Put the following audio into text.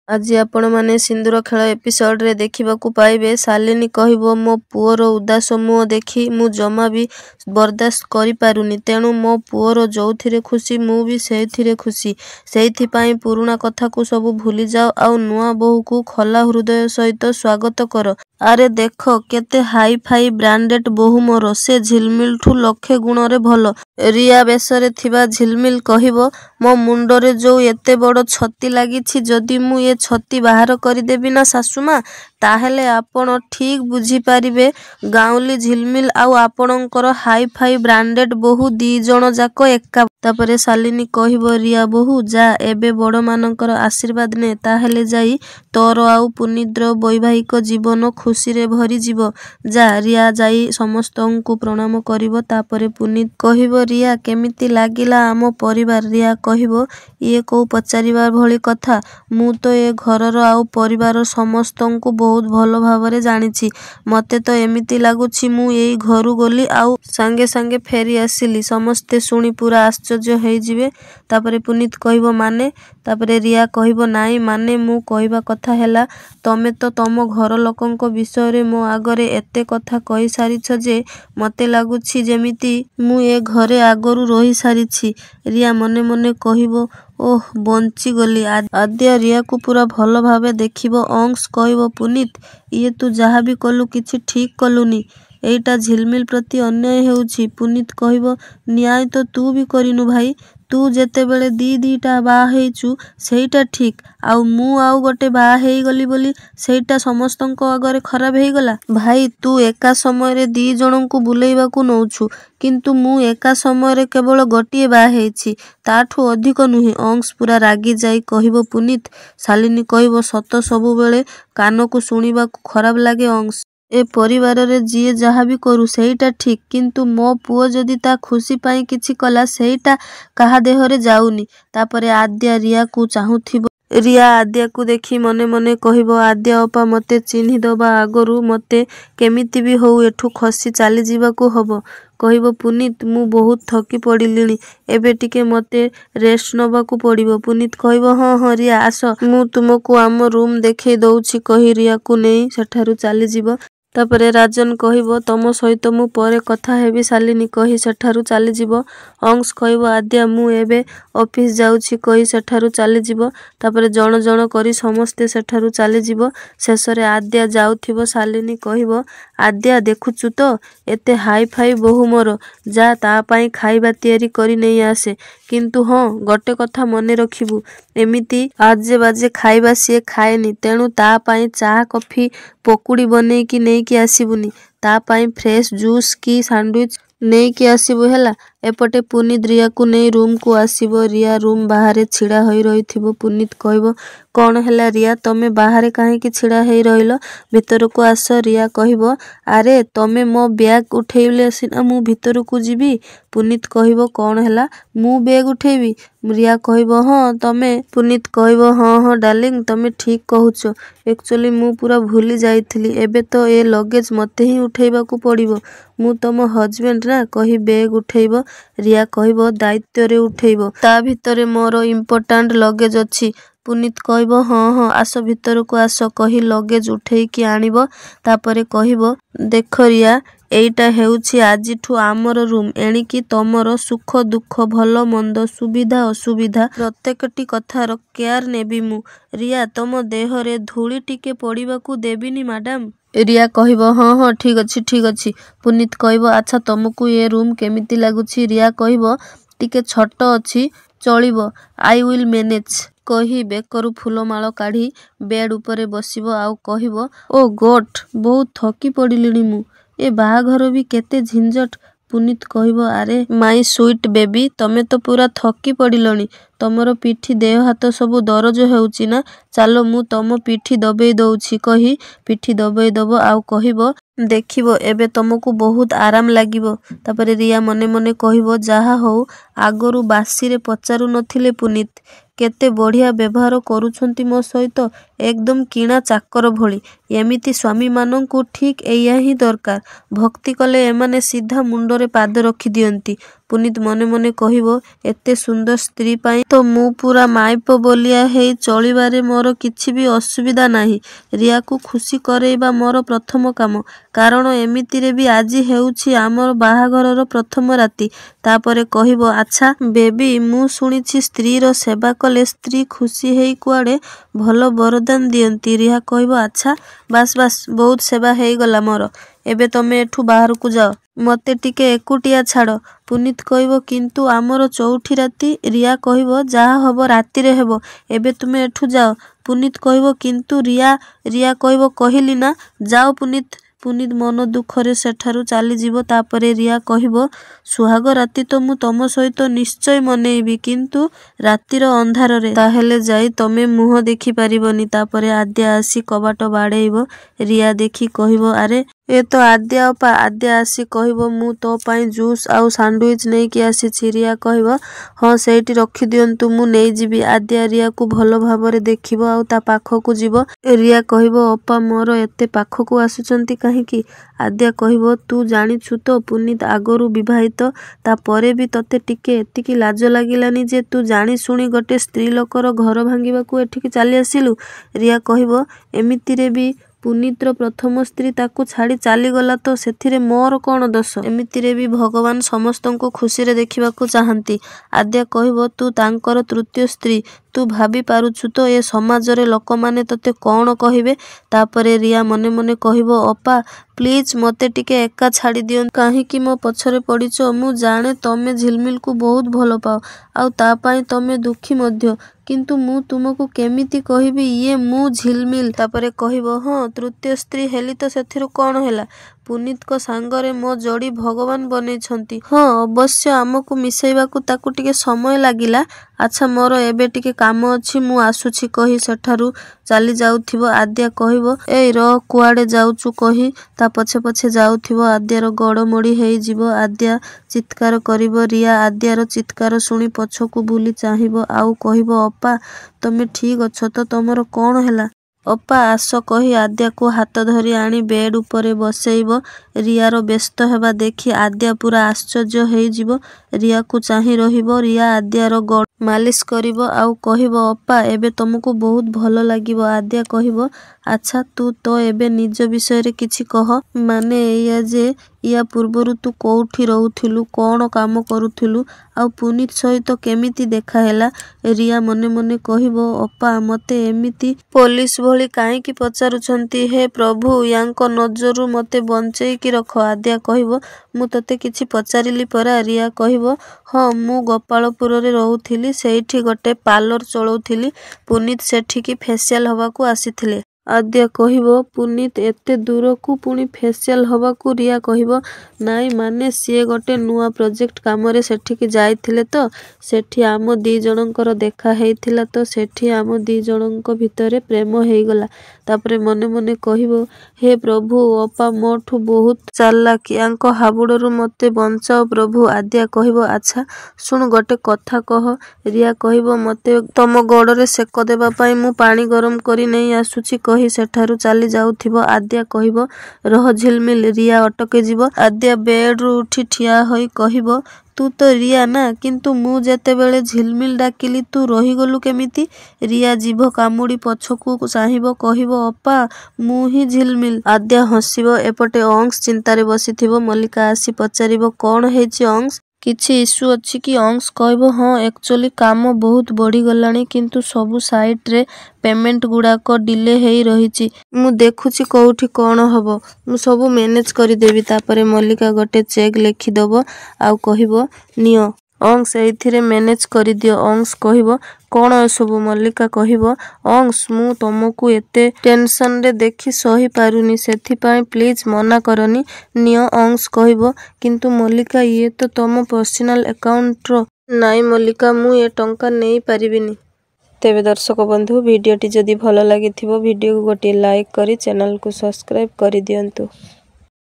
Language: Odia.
ଆଜି ଆପଣମାନେ ସିନ୍ଦୁର ଖେଳ ଏପିସୋଡରେ ଦେଖିବାକୁ ପାଇବେ ଶାଲିନୀ କହିବ ମୋ ପୁଅର ଉଦାସ ମୁହଁ ଦେଖି ମୁଁ ଜମା ବି ବରଦାସ୍ତ କରିପାରୁନି। ତେଣୁ ମୋ ପୁଅର ଯୋଉଥିରେ ଖୁସି ମୁଁ ବି ସେଇଥିରେ ଖୁସି। ସେଇଥିପାଇଁ ପୁରୁଣା କଥାକୁ ସବୁ ଭୁଲିଯାଅ ଆଉ ନୂଆ ବୋହୂକୁ ଖୋଲା ହୃଦୟ ସହିତ ସ୍ୱାଗତ କର। ଆରେ ଦେଖ କେତେ ହାଇ ଫାଇ ବ୍ରାଣ୍ଡେଡ ବୋହୂ ମୋର। ସେ ଝିଲମିଲଠୁ ଲକ୍ଷେ ଗୁଣରେ ଭଲ। ରିୟା ବେଶରେ ଥିବା ଝିଲମିଲ କହିବ ମୋ ମୁଣ୍ଡରେ ଯୋଉ ଏତେ ବଡ଼ ଛତି ଲାଗିଛି ଯଦି ମୁଁ ଏ ଛତି ବାହାର କରିଦେବି ନା ଶାଶୁମା ତାହେଲେ ଆପଣ ଠିକ୍ ବୁଝିପାରିବେ ଗାଉଁଲି ଝିଲମିଲ ଆଉ ଆପଣଙ୍କର ହାଇ ଫାଇ ବ୍ରାଣ୍ଡେଡ ବୋହୂ ଦିଜଣ ଯାକ ଏକା। ତାପରେ ଶାଲିନୀ କହିବ ରିୟା ବୋହୂ ଯା ଏବେ ବଡ଼ମାନଙ୍କର ଆଶୀର୍ବାଦ ନେ ତାହେଲେ ଯାଇ ତୋର ଆଉ ପୁନିତର ବୈବାହିକ ଜୀବନ ଖୁସିରେ ଭରିଯିବ। ଯା ରିୟା ଯାଇ ସମସ୍ତଙ୍କୁ ପ୍ରଣାମ କରିବ। ତାପରେ ପୁନିତ କହିବ ରିୟା କେମିତି ଲାଗିଲା ଆମ ପରିବାର? ରିୟା କହିବ ଇଏ କୋଉ ପଚାରିବା ଭଳି କଥା। ମୁଁ ତ ଏ ଘରର ଆଉ ପରିବାର ସମସ୍ତଙ୍କୁ ବହୁତ ଭଲ ଭାବରେ ଜାଣିଛି। ମତେ ତ ଏମିତି ଲାଗୁଛି ମୁଁ ଏଇ ଘରୁ ଗଲି ଆଉ ସାଙ୍ଗେ ସାଙ୍ଗେ ଫେରି ଆସିଲି। ସମସ୍ତେ ଶୁଣି ପୁରା ଆଶ୍ଚର୍ଯ୍ୟ ହେଇଯିବେ। ତାପରେ ପୁନିତ କହିବ ମାନେ? ତାପରେ ରିୟା କହିବ ନାଇଁ ମାନେ ମୁଁ କହିବା କଥା ହେଲା ତମେ ତ ତମ ଘର ଲୋକଙ୍କ ବିଷୟରେ ମୋ ଆଗରେ ଏତେ କଥା କହିସାରିଛ ଯେ ମତେ ଲାଗୁଛି ଯେମିତି ମୁଁ ଏ ଘରେ ଆଗରୁ ରହିସାରିଛି। ରିୟା ମନେ ମନେ କହିବ ଓଃ ବଞ୍ଚିଗଲି। ଆଦ୍ୟା ରିୟାକୁ ପୁରା ଭଲ ଭାବେ ଦେଖିବ। ଅଂଶ କହିବ ପୁନିତ ଇଏ ତୁ ଯାହାବି କଲୁ କିଛି ଠିକ୍ କଲୁନି। ଏଇଟା ଝିଲମିଲ ପ୍ରତି ଅନ୍ୟାୟ ହେଉଛି। ପୁନିତ କହିବ ନ୍ୟାୟ ତ ତୁ ବି କରିନୁ ଭାଇ। ତୁ ଯେତେବେଳେ ଦିଟା ବାହା ହେଇଛୁ ସେଇଟା ଠିକ୍ ଆଉ ମୁଁ ଆଉ ଗୋଟେ ବାହା ହେଇଗଲି ବୋଲି ସେଇଟା ସମସ୍ତଙ୍କ ଆଗରେ ଖରାପ ହେଇଗଲା। ଭାଇ ତୁ ଏକା ସମୟରେ ଦି ଜଣଙ୍କୁ ବୁଲେଇବାକୁ ନଉଛୁ କିନ୍ତୁ ମୁଁ ଏକା ସମୟରେ କେବଳ ଗୋଟିଏ ବାହା ହେଇଛି ତାଠୁ ଅଧିକ ନୁହେଁ। ଅଂଶ ପୁରା ରାଗି ଯାଇ କହିବ ପୁନିତ। ଶାଲିନୀ କହିବ ସତ ସବୁବେଳେ କାନକୁ ଶୁଣିବାକୁ ଖରାପ ଲାଗେ ଅଂଶ। ଏ ପରିବାରରେ ଯିଏ ଯାହାବି କରୁ ସେଇଟା ଠିକ୍ କିନ୍ତୁ ମୋ ପୁଅ ଯଦି ତା ଖୁସି ପାଇଁ କିଛି କଲା ସେଇଟା କାହା ଦେହରେ ଯାଉନି। ତାପରେ ଆଦ୍ୟା ରିୟାକୁ ଚାହୁଁଥିବ। ରିୟା ଆଦ୍ୟାକୁ ଦେଖି ମନେ ମନେ କହିବ ଆଦ୍ୟା ଅପା ମତେ ଚିହ୍ନିଦବା ଆଗରୁ ମତେ କେମିତି ବି ହଉ ଏଠୁ ଖସି ଚାଲିଯିବାକୁ ହବ। କହିବ ପୁନିତ ମୁଁ ବହୁତ ଥକି ପଡ଼ିଲିଣି ଏବେ ଟିକେ ମତେ ରେଷ୍ଟ ନବାକୁ ପଡ଼ିବ। ପୁନିତ କହିବ ହଁ ହଁ ରିୟା ଆସ ମୁଁ ତୁମକୁ ଆମ ରୁମ୍ ଦେଖେଇ ଦଉଛି କହି ରିୟାକୁ ନେଇ ସେଠାରୁ ଚାଲିଯିବ। ତାପରେ ରାଜନ କହିବ ତମ ସହିତ ମୁଁ ପରେ କଥା ହେବି ଶାଲିନୀ କହି ସେଠାରୁ ଚାଲିଯିବ। ଅଂଶ କହିବ ଆଦ୍ୟା ମୁଁ ଏବେ ଅଫିସ ଯାଉଛି କହି ସେଠାରୁ ଚାଲିଯିବ। ତାପରେ ଜଣ ଜଣ କରି ସମସ୍ତେ ସେଠାରୁ ଚାଲିଯିବ। ଶେଷରେ ଆଦ୍ୟା ଯାଉଥିବ ଶାଲିନୀ କହିବ ଆଦ୍ୟା ଦେଖୁଛୁ ତ ଏତେ ହାଇ ଫାଇ ବୋହୂ ମୋର। ଯା ତା ପାଇଁ ଖାଇବା ତିଆରି କରି ନେଇ ଆସେ। କିନ୍ତୁ ହଁ ଗୋଟେ କଥା ମନେ ରଖିବୁ ଏମିତି ଆଜେ ବାଜେ ଖାଇବା ସିଏ ଖାଏନି। ତେଣୁ ତା ପାଇଁ ଚା କଫି ପକୁଡ଼ି ବନେଇକି ନେଇକି ଆସିବୁନି। ତା ପାଇଁ ଫ୍ରେଶ ଜୁସ୍ କି ସାଣ୍ଡୱିଚ ନେଇକି ଆସିବୁ ହେଲା। ଏପଟେ ପୁନିତ ରିୟାକୁ ନେଇ ରୁମକୁ ଆସିବ। ରିୟା ରୁମ ବାହାରେ ଛିଡ଼ା ହୋଇ ରହିଥିବ। ପୁନିତ କହିବ କଣ ହେଲା ରିୟା ତମେ ବାହାରେ କାହିଁକି ଛିଡ଼ା ହେଇ ରହିଲ? ଭିତରକୁ ଆସ। ରିୟା କହିବ ଆରେ ତମେ ମୋ ବ୍ୟାଗ ଉଠେଇଲେ ସିନା ମୁଁ ଭିତରକୁ ଯିବି। ପୁନିତ କହିବ କଣ ହେଲା ମୁଁ ବ୍ୟାଗ ଉଠେଇବି? ରିୟା କହିବ ହଁ ତମେ। ପୁନିତ କହିବ ହଁ ହଁ ଡାର୍ଲିଂ ତମେ ଠିକ୍ କହୁଛ। ଏକ୍ଚୁଆଲି ମୁଁ ପୁରା ଭୁଲି ଯାଇଥିଲି। ଏବେ ତ ଏ ଲଗେଜ ମତେ ହିଁ ଉଠେଇବାକୁ ପଡ଼ିବ। ମୁଁ ତମ ହଜବେଣ୍ଡ ନା କହି ବ୍ୟାଗ ଉଠେଇବ। ରିୟା କହିବ ଦାୟିତ୍ୱରେ ଉଠେଇବ। ତା ଭିତରେ ମୋର ଇମ୍ପୋର୍ଟାଣ୍ଟ ଲଗେଜ ଅଛି। ପୁନିତ କହିବ ହଁ ହଁ ଆସ ଭିତରକୁ ଆସ କହି ଲଗେଜ ଉଠେଇକି ଆଣିବ। ତାପରେ କହିବ ଦେଖ ରିୟା ଏଇଟା ହେଉଛି ଆଜିଠୁ ଆମର ରୁମ୍। ଏଣିକି ତମର ସୁଖ ଦୁଃଖ ଭଲ ମନ୍ଦ ସୁବିଧା ଅସୁବିଧା ପ୍ରତ୍ୟେକଟି କଥାର କେୟାର ନେବି ମୁଁ। ରିୟା ତମ ଦେହରେ ଧୂଳି ଟିକେ ପଡ଼ିବାକୁ ଦେବିନି ମ୍ୟାଡାମ। ରିୟା କହିବ ହଁ ହଁ ଠିକ୍ ଅଛି ଠିକ୍ ଅଛି। ପୁନିତ କହିବ ଆଚ୍ଛା ତମକୁ ଏ ରୁମ୍ କେମିତି ଲାଗୁଛି? ରିୟା କହିବ ଟିକେ ଛୋଟ ଅଛି ଚଳିବ ଆଇ ୱିଲ୍ ମ୍ୟାନେଜ କହି ବେକରୁ ଫୁଲମାଳ କାଢ଼ି ବେଡ୍ ଉପରେ ବସିବ ଆଉ କହିବ ଓ ଗଡ୍ ବହୁତ ଥକି ପଡ଼ିଲିଣି ମୁଁ। ଏ ବାହାଘର ବି କେତେ ଝିଞ୍ଝଟ। ପୁନିତ କହିବ ଆରେ ମାଇ ସୁଇଟ ବେବି ତମେ ତ ପୁରା ଥକି ପଡ଼ିଲଣି। ତମର ପିଠି ଦେହ ହାତ ସବୁ ଦରଜ ହେଉଛି ନା? ଚାଲ ମୁଁ ତମ ପିଠି ଦବେଇ ଦଉଛି କହି ପିଠି ଦବେଇ ଦବ ଆଉ କହିବ ଦେଖିବ ଏବେ ତମକୁ ବହୁତ ଆରାମ ଲାଗିବ। ତାପରେ ରିୟା ମନେ ମନେ କହିବ ଯାହା ହଉ ଆଗରୁ ବାସିରେ ପଚାରୁ ନଥିଲେ ପୁନିତ। କେତେ ବଢ଼ିଆ ବ୍ୟବହାର କରୁଛନ୍ତି ମୋ ସହିତ ଏକଦମ କିଣା ଚାକର ଭଳି। ଏମିତି ସ୍ୱାମୀମାନଙ୍କୁ ଠିକ୍ ଏଇଆ ହିଁ ଦରକାର। ଭକ୍ତି କଲେ ଏମାନେ ସିଧା ମୁଣ୍ଡରେ ପାଦ ରଖିଦିଅନ୍ତି। पुनीत मने मने कहिबो एते सुंदर स्त्री पाई तो मु पूरा माइप बोलिया हेई चलिबारे मोर किछि भी असुविधा नाही। रिया को खुशी करेइबा मोर प्रथम काम, कारण एमितिरे भी आजी हेउछि आमर बाहाघरर प्रथम राति। तापरे कहिबो अच्छा बेबी मु शुणिछि स्त्रीर सेवा कले स्त्री खुशी हेई कुआडे भल बरदान दियंती। रिया कहिबो अच्छा बास बास बहुत सेवा हेई गला मोर, एबे तमे एठू बाहर को जाओ, मते टिके एकुटिया छाड़। पुनीत कहिबो किंतु आमर चौठी राति। रिया कहिबो जहा हबो रातिरे हेबो, एबे तुमे एठू जाओ। पुनीत कहिबो किंतु रिया कहिबो कहिली ना जाओ पुनीत। पुनीत मन दुखरे सेठारु चाली जीवो। तापरे रिया कहिबो सुहाग राति तो मु तम सहित निश्चय मनेइबी, किंतु रातिर अंधाररे ताहेले जाई तमे मुह देखि पारिबनी। तापरे आद्या आसी कबाट बाड़ेइबो। रिया देखि कहिबो अरे ए तो आद्या अपा। आद्या आसी कहिबो मु तो पाई जूस आउ सैंडविच नै कि आसी। रिया कहिबो हां सेठी रखि दियंतु मु नै जिबी। आद्या रिया को भलो भाबरे देखिबो आउ ता पाखकु जिवो। रिया कहिबो अपा मोर एते पाखकु आसुचंती काहेकि? आद्या कहिबो तू जानिछु तो पुनीत आगरु विवाहित, ता परे भी तते टिके एतिकी लाज लागिलानी जे तू जानी शुणी गोटे स्त्री लोकर घर भांगिबाकू एठिकी चाली आसिलु। रिया कहिबो एमितिरे भी पुनीतर प्रथम स्त्री ताकू छाड़ी चाली गला तो सेथिरे मोर कौन दोष? एमितिरे भी भगवान समस्तंको खुशी रे देखिबाकू चाहंती। आद्या कहिबो तू तांकर तृतीय स्त्री, तू भाबी पारुछु तो ए समाज रे लोक माने तते कौन कहिबे? तापरे रिया मने मने कहिबो अपा प्लीज मते टिके एका छाड़ी दियन, काहेकि मो पछरे पड़िचो। मु जाने तमे झिलमिल को बहुत भलो पाओ आउ ता पाई तमे दुखी मध्य, किंतु मु तुमको केमिति कहिबी ये मु झिलमिल। तापरे कहिबो हां तृतीय स्त्री हेली तो सेथिरु कौन हैला? पुनीत को सांगरे मो जोड़ी भगवान बनेइछंती। हां अवश्य आमको मिसेइबाकू ताकू टिके समय लागिला। अच्छा मोर एबे टिके काम अछि मु आसुछि कहि सेठारु चाली जाउथिबो। आद्या कहिबो एई र कुआडे जाउछु कहि ता पछे पछे जाउथिबो। आद्यार गड़ मोड़ी हेई जिवो। आद्या चित्कार करिबो। रिया आद्यार चित्कार शुणी पछकू भूली चाहिबो आउ कहिबो अपा तमे ठीक अछ तो तमर कौन हैला? अपा आस कहि आद्या को हाथ धरी आनी बेड उपरे बसेइबो। रियार व्यस्त हेबा देखि आद्या पूरा आश्चर्य हेई जिवो। रिया को चाहि रहिबो। रिया आद्यार गड़ मालिश करिबो आउ कहिबो अपा एबे तुमको बहुत भलो लागिबो। आद्या कहिबो अच्छा तू तो एबे निज विषय रे किछि कह, माने एया जे या पूर्वरु तू कोउठी रहुथिलु, कौन काम करुथिलु आउ पुनीत सहित केमिति देखा हैला? रिया मने मने कहिबो अपा मते एमिति पुलिस भली काहेकि पचारुछंती? हे प्रभु यांको नजरु मते बंचेई कि रख। आद्या कहिबो मु तते किछि पचारिली परा। रिया कहिबो हां मु गोपालपुर रे रहुथिली, सेठी गोटे पार्लर चलौथिली, पुनीत सेठिकी फेशियल हबाकू आसीथिले। आद्या कहिबो पुनीत एते दूर को पुणी फेशियल हबाकू? रिया कहिबो नाई माने सिए गोटे नुआ प्रोजेक्ट कामरे सेठिकी जाइथिले तो सेठी आम दी जनंकर देखा हेइथिला, तो सेठी आम दी जनंक भितरे प्रेम हेइगला। तापरे मने मने कहिबो हे प्रभु अपा मोठू बहुत चालाक, यांको हाबुडरू मते बंचाओ प्रभु। आद्या कहिबो अच्छा सुन गोटे कथा कह। रिया कहिबो मते तम गोड़रे सेक देबा पाई मु पानी गरम करी नै आसुछि कहि सेठारु चाली जाउथिबो। आद्या कहिबो रह झिलमिल। रिया अटके जिवो। आद्या बेड रु उठी ठिया होई कहिबो तू तो रिया ना, किंतु मु जेतेबेले झिलमिल डाकिली तू रहीगलु केमिति? रिया जीभ कामुड़ी पछकू चाहिबो कहिबो अपा मु ही झिलमिल। आद्या हसिबो। एपटे अंश चिंतारे बसिथिबो। मल्लिका आसी पचारिबो कौन हेछि अंश, किछि इश्यू अछि कि? अंश कहिबो हां एक्चुअली काम बहुत बढ़ी गलानी, किंतु सबु साइट रे पेमेंट गुड़ाक डिले हेई रहिछि, मु देखुछि कोउठी कौन हबो, मु सबु मैनेज करि देबी। तापरे मल्लिका गोटे चेक लिखि दबो आउ कहिबो नियो अंश एथिरे मैनेज करि दियो। अंश कहिबो कौन एसबु? मल्लिका कहिबो अंश मु तुमको एते टेंशन रे देखि सही पारुनी, सेथि पाई प्लीज मना करनी नियो। अंश कहिबो किंतु मल्लिका ये तो तुम पर्सनल अकाउंट रो। नाई मल्लिका मु ए टंका नेई पारिबिनी। तेबे दर्शक बंधु वीडियोटी जदि भलो लागिथिबो वीडियो को गोटे लाइक करी चैनल को सब्सक्राइब करि दियंतु।